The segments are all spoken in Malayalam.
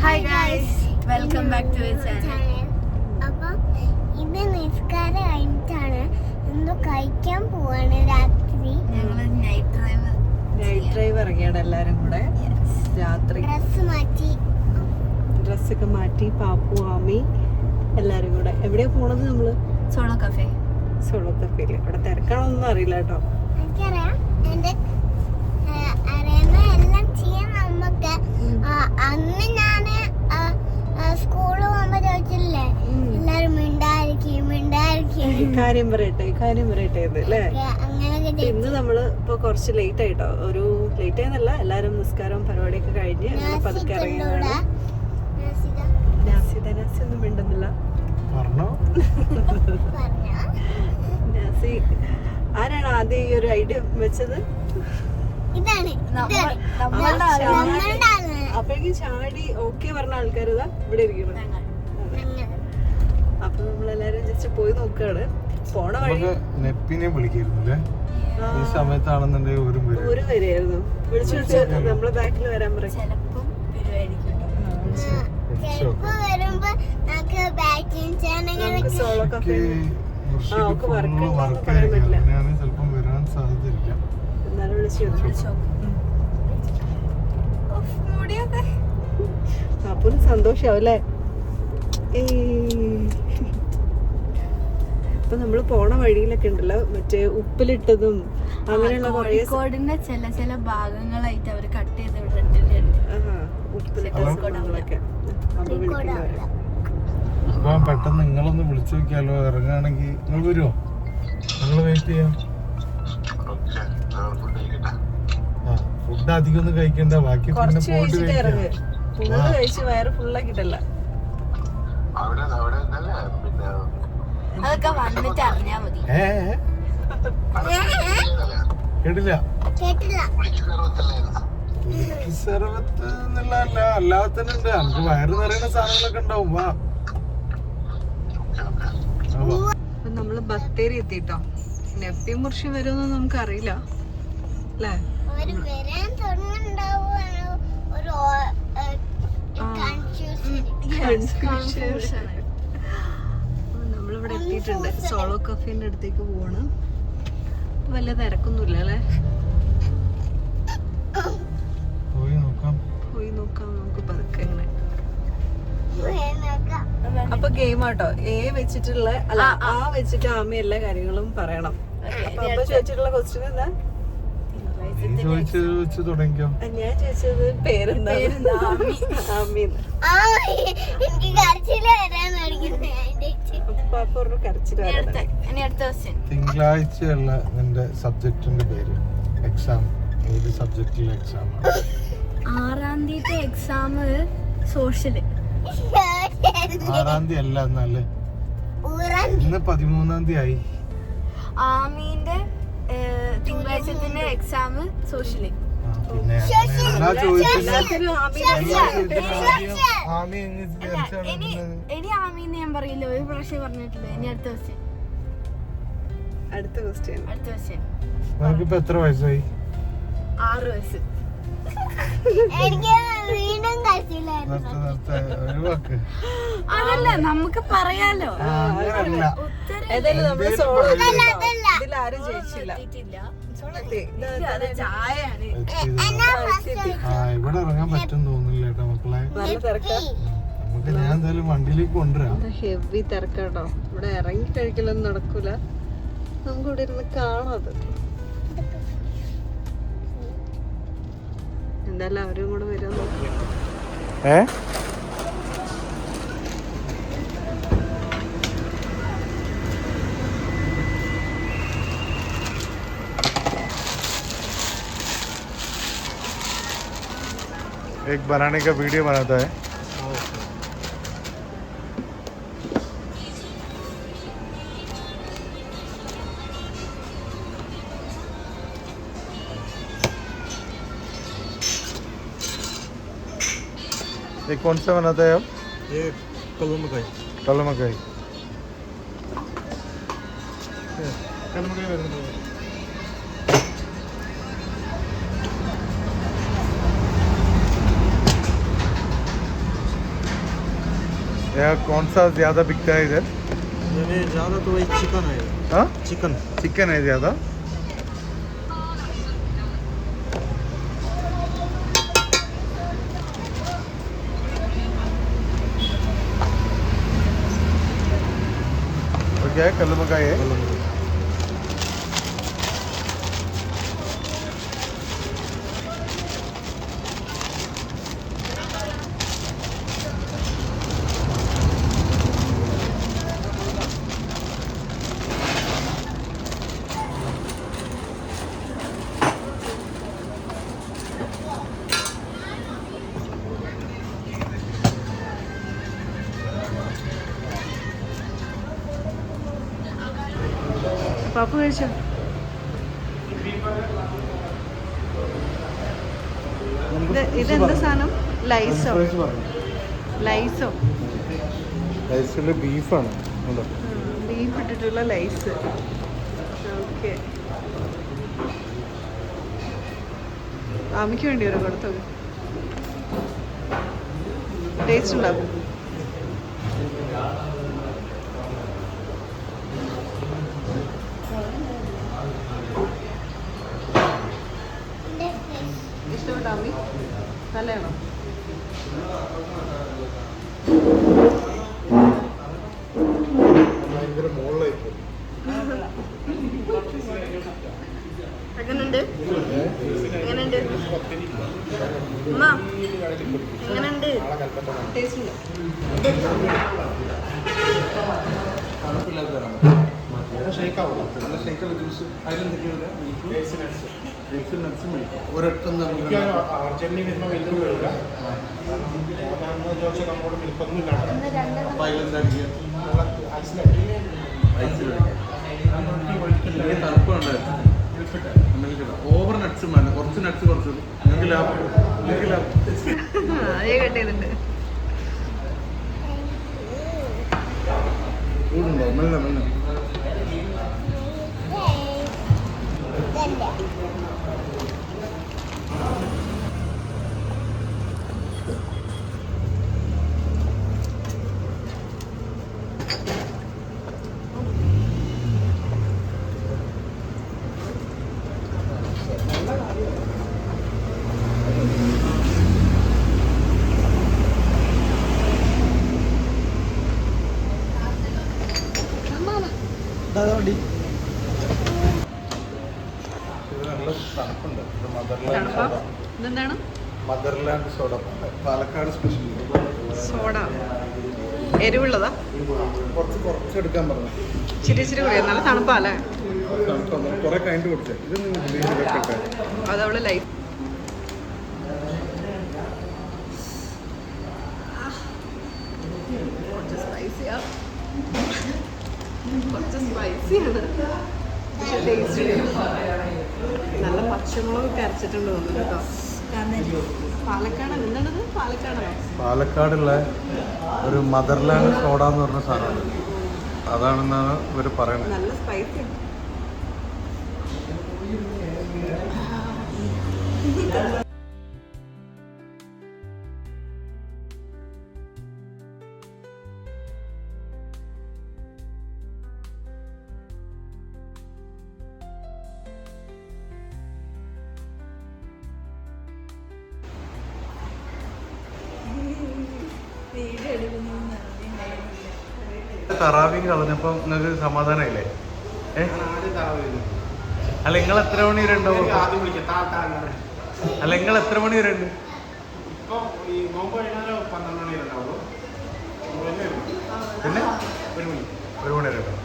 Hi guys, welcome back to our channel. അപ്പം ഇത് നിസ്കാരം കഴിഞ്ഞിട്ടാണ് എന്തോ കഴിക്കാൻ പോവാണ് രാത്രി. ഞങ്ങള് നൈറ്റ് ഡ്രൈവ് ഇറങ്ങിയാണ് എല്ലാരും കൂടെ. രാത്രി ഡ്രസ്സൊക്കെ മാറ്റി പാപ്പു ആമി എല്ലാരും കൂടെ എവിടെയാ പോണത്? നമ്മള് സോളോ കഫേ. സോളോ കഫേയില്. ഇവിടെ തിരക്കാണോന്നും അറിയില്ല കേട്ടോ. എനിക്കറിയാം എന്റെ അറിയുന്ന എല്ലാം ചെയ്യാൻ നമുക്ക്. അന്ന് ഞാന് സ്കൂളിൽ പോകുമ്പോ ചോദിച്ചില്ലേ എല്ലാരും മിണ്ടായിരിക്കും കാര്യം പറയട്ടെ അല്ലേ? ഇന്ന് നമ്മള് ഇപ്പൊ കുറച്ച് ലേറ്റ് ആയിട്ടോ. ഒരു ലേറ്റ് ആയെന്നല്ല, എല്ലാരും നിസ്കാരവും പരിപാടിയൊക്കെ കഴിഞ്ഞ് അങ്ങനെ പതുക്കെ ഇറങ്ങിയതാണ്. നാസി ഒന്നും മിണ്ടുന്നില്ല. നാസി ആരാണ് ആദ്യം ഈ ഒരു ഐഡിയ വെച്ചത്? അപ്പോഴേക്കും ചാടി ഓക്കെ പറഞ്ഞ ആൾക്കാരിതാ ഇവിടെ ഇരിക്കണം. അപ്പൊ നമ്മളെല്ലാരും ജസ്റ്റ് പോയി നോക്കാണ്. പോണ വഴി നെപ്പിനെ വിളിക്കായിരുന്നില്ലേ? ഈ സമയത്താണെന്നുണ്ടെങ്കിൽ ഒരു വരെയായിരുന്നു. വിളിച്ചു നമ്മളെ ബാക്കിൽ വരാൻ പറയും. സോളോ കഫേ ചിലപ്പം വരാൻ സാധ്യതയില്ല. എന്നാലും വിളിച്ചു അപ്പൊ സന്തോഷാവും അല്ലേ? ഇപ്പൊ നമ്മള് പോണ വഴിയിലൊക്കെ ഉണ്ടല്ലോ മറ്റേ ഉപ്പിലിട്ടതും അങ്ങനെയുള്ള കോഴിക്കോടിന്റെ ചില ഭാഗങ്ങളായിട്ട് അവര് കട്ട് ചെയ്ത് ഉപ്പിലിട്ടൊക്കെ. അപ്പൊ പെട്ടെന്ന് നിങ്ങളൊന്ന് വിളിച്ചു നോക്കിയാലോ. ഇറങ്ങുകയാണെങ്കിൽ നിങ്ങൾ വരുമോ? നിങ്ങൾ വെയിറ്റ് ചെയ്യാം. ഫുഡ് അധികം ഒന്നും കഴിക്കണ്ട, ബാക്കി പിന്നെ പോയിട്ട് കഴിച്ച് വയറ് ഫുള്ളാക്കിട്ടല്ല. അതൊക്കെ വന്നിട്ട് അറിഞ്ഞാ മതി. കേട്ടില്ല. സർവത്ത് എന്നുള്ളതല്ല, അല്ലാതെ തന്നെ ഉണ്ട്. നമുക്ക് വയറ് നിറയുന്ന സാധനങ്ങളൊക്കെ ഉണ്ടാവും. വാ. നമ്മള് ബത്തേരി എത്തിട്ടോ. നെപ്പി മുർഷി വരുമെന്ന് നമുക്ക് അറിയില്ല അല്ലേ? നമ്മളിവിടെ എത്തിയിട്ടുണ്ട്. സോളോ കഫേന്റെ അടുത്തേക്ക് പോവാണ്. വലിയ തിരക്കൊന്നുമില്ല അല്ലേ? പോയി നോക്കാം നമുക്ക് പതുക്കെ. എങ്ങനെ അപ്പൊ ഗെയിം ആട്ടോ. എ വെച്ചിട്ടുള്ള അല്ല ആ വെച്ചിട്ട് ആമി എല്ലാ കാര്യങ്ങളും പറയണം. അപ്പൊ ചോദിച്ചിട്ടുള്ള ക്വസ്റ്റ്യൻ എന്താ? ഞാൻ ചോദിച്ചത് പേരെന്താ? തിങ്കളാഴ്ചയുള്ള നിന്റെ സബ്ജക്റ്റിന്റെ പേര്. എക്സാം ഏത് സബ്ജക്റ്റിലെ എക്സാം? 6-ാം തീയതി എക്സാം സോഷ്യല്. 6-ാം തീയതി അല്ല, എന്നല്ലേ ഇന്ന് 13-ാം തീയതി ആയി. ആമീന്റെ തിങ്കളാഴ്ചത്തിന്റെ എക്സാം സോഷ്യല്. ഇനി ആമീന്ന് ഞാൻ പറയില്ല, ഒരു പ്രാവശ്യം പറഞ്ഞിട്ടില്ല. ഇനി അടുത്ത ക്വസ്റ്റ്യൻ. നമുക്കിപ്പോ എത്ര വയസ്സായി? 6 വയസ്സ്. അതല്ല നമുക്ക് പറയാലോ. ഇതിലാരും ജയിച്ചില്ല. ഇവിടെ ഇറങ്ങാൻ പറ്റും തോന്നില്ല കേട്ടോ മക്കളെ. നല്ല തിരക്കാ. നമുക്ക് ഞാൻ എന്തായാലും വണ്ടിയിലേക്ക് കൊണ്ടുവരാം. ഹെവി തിരക്കാട്ടോ. ഇവിടെ ഇറങ്ങി കഴിക്കലൊന്നും നടക്കൂല. നമുക്ക് ഇവിടെ ഇരുന്ന് കാണാം. അത് എന്തായാലും അവരും കൂടെ വരാൻ നോക്കാം. एक बनाने का वीडियो बनाता है. ये कौन सा बनाता है आप? ये कलू मकाई. कलू मकाई. यार कौन सा ज़्यादा बिकता है इधर? में ज़्यादा तो वही चिकन है। हाँ चिकन चिकन है ज़्यादा. और क्या है? कलमकाई है. പാപ്പു കഴിച്ചോ? ഇതെന്താ സാധനം? ലൈസോ? ലൈസോ? ലൈസില് ബീഫാണ്. ബീഫ് ഇട്ടിട്ടുള്ള ലൈസ്. ഓക്കെ, ആമിക്ക് വേണ്ടി വരും കൊടുത്തു. ടേസ്റ്റ് ഉണ്ടാവും. ഇഷ്ടപ്പെട്ടോ അമ്മി? നല്ലതാണോ? ഭയങ്കര മുകളിലേക്ക്. എങ്ങനുണ്ട്? എങ്ങനുണ്ട് അമ്മ? എങ്ങനുണ്ട്? ടേസ്റ്റ് ഉണ്ട്. ഓവർ നട്ട്സ് വേണ്ട, കുറച്ച് നട്ട്സ് കുറച്ച് നിങ്ങൾക്ക് ലാഭം. അതേ കട്ട് ചെയ്തിട്ടുണ്ട്. ചൂടുണ്ടോ? മെല്ലെ മെല്ലെ. തണുപ്പുണ്ട്. തണുപ്പാ? ഇതെന്താണ്? Motherland soda, Palakkad special soda. എരിവുള്ളതാ? കുറച്ച് എടുക്കാൻ പറഞ്ഞു. ഇച്ചിരി കൂടിയാ? നല്ല തണുപ്പാല്ലേ? കുറെ കഴിഞ്ഞിട്ട് കൊടുത്തേ. ഇത് നിങ്ങൾ അതവള് ലൈഫ്. കുറച്ച് സ്പൈസിയാ, കുറച്ച് സ്പൈസിയാണ്, പക്ഷെ ടേസ്റ്റ് നല്ല പച്ചമുളകൊക്കെ അരച്ചിട്ടുണ്ട് തോന്നുന്നു കേട്ടോ. പാലക്കാട് എന്താണത്? പാലക്കാടാണോ? പാലക്കാടുള്ള ഒരു മദർലാൻഡ് സോഡ എന്ന് പറഞ്ഞ സാധനമാണ്. അതാണെന്നാണ് ഇവർ പറയുന്നത്. നല്ല സ്പൈസിയാണ്. തറാവിയും കളഞ്ഞപ്പോ നിങ്ങൾക്ക് സമാധാനമില്ലേ? അല്ല നിങ്ങൾ എത്ര മണി വരെ ഉണ്ടാവും? അല്ല നിങ്ങൾ എത്ര മണി വരെ ഉണ്ട്? പിന്നെ ഒരു മണി വരെ ഉണ്ടാവും.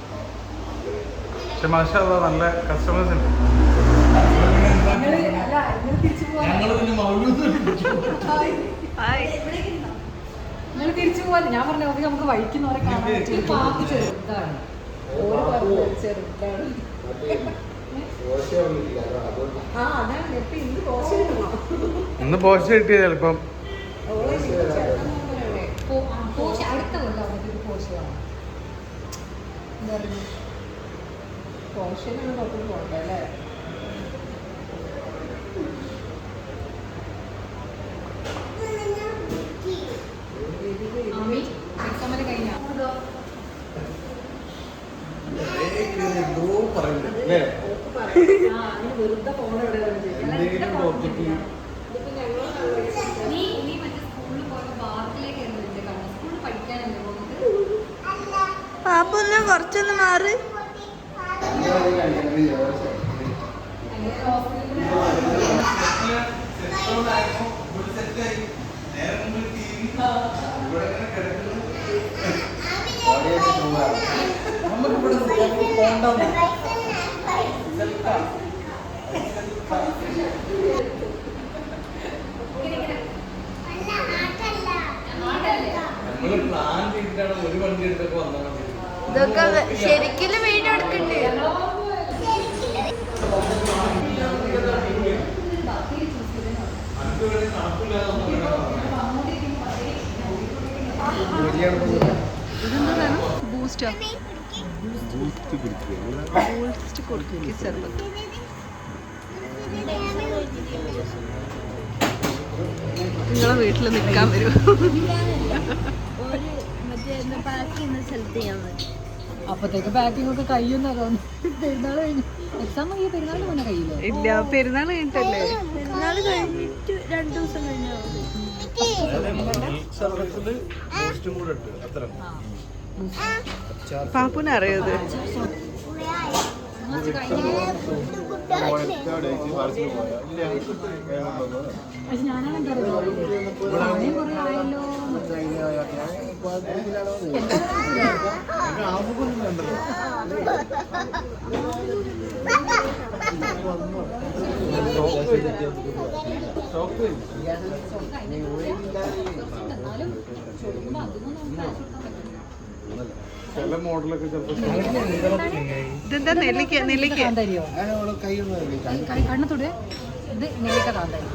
പക്ഷെ മാഷാ അല്ലാഹ് നല്ല കസ്റ്റമേഴ്സ് ഉണ്ട്. നിങ്ങൾ തിരിച്ചു പോകാൻ ഞാൻ പറഞ്ഞ നമുക്ക് വഴിക്കുന്നവരെ കാണാൻ പറ്റും. പാമ്പ് ചെറുതാണ്, ഓരോ പറഞ്ഞു ചെറുതാണ്. ആ അതാണ് ഇപ്പൊ ഇന്ന് പോഷ കിട്ടണോ? ഇന്ന് പോഷ കിട്ടിയ ചിലപ്പം പോഷ അടുത്ത കൊല്ലം അവർക്ക് പോഷയാണ്. എന്താ പറയുക, പോഷനാണ് കുഴപ്പം പോകണ്ടല്ലേ? എക്സാമിന് അല്ലേ വെറുതെ ഫോൺ എന്തെങ്കിലും ടോപ്പിക്ക് നീ മറ്റേ സ്കൂളിൽ പോയ പാർക്കിലേക്ക് സ്കൂളിൽ പഠിക്കാനല്ലേ പോകുന്നത്? പാപ്പൊന്ന് കുറച്ചൊന്ന് മാറി. നമ്മള് പ്ലാൻ ചെയ്തിട്ടാണ് ഒരു വണ്ടി എടുത്തൊക്കെ വന്നാൽ മതി. ഇതൊക്കെ ശരിക്കും വീഡിയോ എടുക്കണ്ടേ? ബൂസ്റ്റോ ബൂസ്റ്റ് കൊടുക്കി സർബത്ത്. നിങ്ങളെ വീട്ടിൽ നിൽക്കാൻ വരും. അപ്പത്തേക്ക് പാക്കിംഗ് ഒക്കെ കഴിയുന്ന പെരുന്നാൾ കഴിഞ്ഞു. എക്സാം ഈ പെരുന്നാളിന് മുന്നേ കഴിയില്ല. ഇല്ല, പെരുന്നാൾ കഴിഞ്ഞിട്ടല്ലേ? പെരുന്നാൾ കഴിഞ്ഞിട്ട് 2 ദിവസം കഴിഞ്ഞാൽ പാപ്പുനെ അറിയത്? പക്ഷെ ഞാനാണ് എന്താ പറയുക, സമയം കുറേ ആയല്ലോ. എന്നാലും ചോദിക്കുമ്പോൾ അധികം ചില മോഡലൊക്കെ ചിലപ്പോൾ ഇതെന്താ? നെല്ലിക്ക. കാന്താരിയോ? കണ്ണത്തോടെ ഇത് നെല്ലിക്ക കാന്താരി.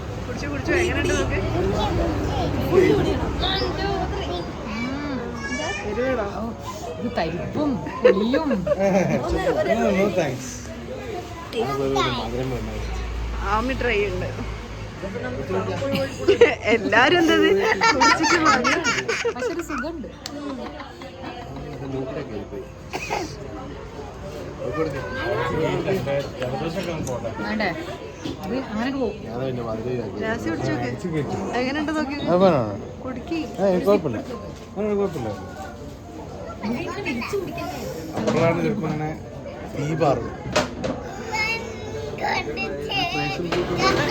കുടിച്ചു എങ്ങനെയുണ്ട് നോക്ക്. ഇത് തരിപ്പും പുളിയും. ആമി ട്രൈ ഉണ്ട്. എല്ലാരും എന്തത് കുടിച്ചിട്ട് വാങ്ങി. പക്ഷെ ഒരു സുഖമുണ്ട്. വേണ്ടേ? അത് അങ്ങനെ പോകും. രാസി കുടിച്ചോക്കെ എങ്ങനെയുണ്ട് നോക്കി. കുടിക്കി. അപ്പോഴാണ് ചിലപ്പോൾ ഇങ്ങനെ ഈ പാറും.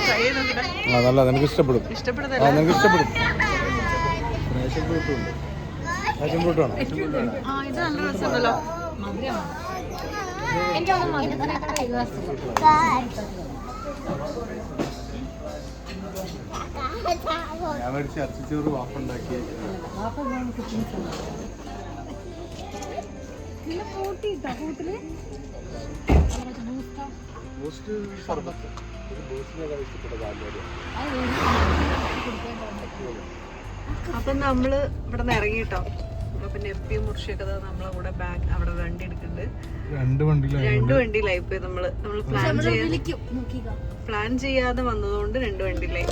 ട്രൈ ചെയ്ത് നോക്കട്ടെ. നല്ല നിനക്ക് ഇഷ്ടപ്പെടും. ഇഷ്ടപ്പെടുന്നല്ല. നിനക്ക് ഇഷ്ടപ്പെടും. പാഷൻ ഫ്രൂട്ടും ഉണ്ട്. പാഷൻ ഫ്രൂട്ടാണ്. ആ, ഇത് നല്ല രസമുണ്ടല്ലോ. മധുരമാണ്. എനിക്കത് മധുരത്തിനേക്കാൾ എഴുതാസുഖം. ഞാൻ മേടിച്ച് അരച്ചോറ് വാപ്പുണ്ടാക്കി. ബൂസ്റ്റ് സർബത്ത്. ബൂസ്റ്റിനൊക്കെ ഇഷ്ടപ്പെട്ട താല്പര്യം. അപ്പം നമ്മള് ഇവിടെ നിന്ന് ഇറങ്ങിട്ടോ. അപ്പൊ നെപ്പിയും മുർഷിയൊക്കെ നമ്മളെ കൂടെ ബാഗ് അവിടെ വണ്ടി എടുക്കുന്നുണ്ട്. 2 വണ്ടിയിലായി പോയി. നമ്മള് പ്ലാൻ ചെയ്യാതെ വന്നതുകൊണ്ട് 2 വണ്ടിയിലായി.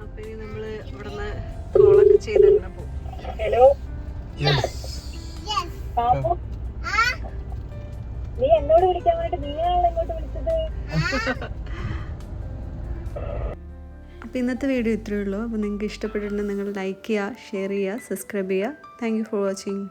അപ്പൊ ഇനി നമ്മള് ഇവിടെ നിന്ന് കോളൊക്കെ ചെയ്ത് അങ്ങനെ പോകും. നീ എന്നോട് വിളിക്കാൻ വേണ്ടിട്ട് നീയാണല്ലോ ഇങ്ങോട്ട് വിളിച്ചത്. അപ്പോൾ ഇന്നത്തെ വീഡിയോ ഇത്രയേ ഉള്ളൂ. അപ്പോൾ നിങ്ങൾക്ക് ഇഷ്ടപ്പെട്ടിട്ടുണ്ടെങ്കിൽ നിങ്ങൾ ലൈക്ക് ചെയ്യുക, ഷെയർ ചെയ്യുക, സബ്സ്ക്രൈബ് ചെയ്യുക. Thank you for watching.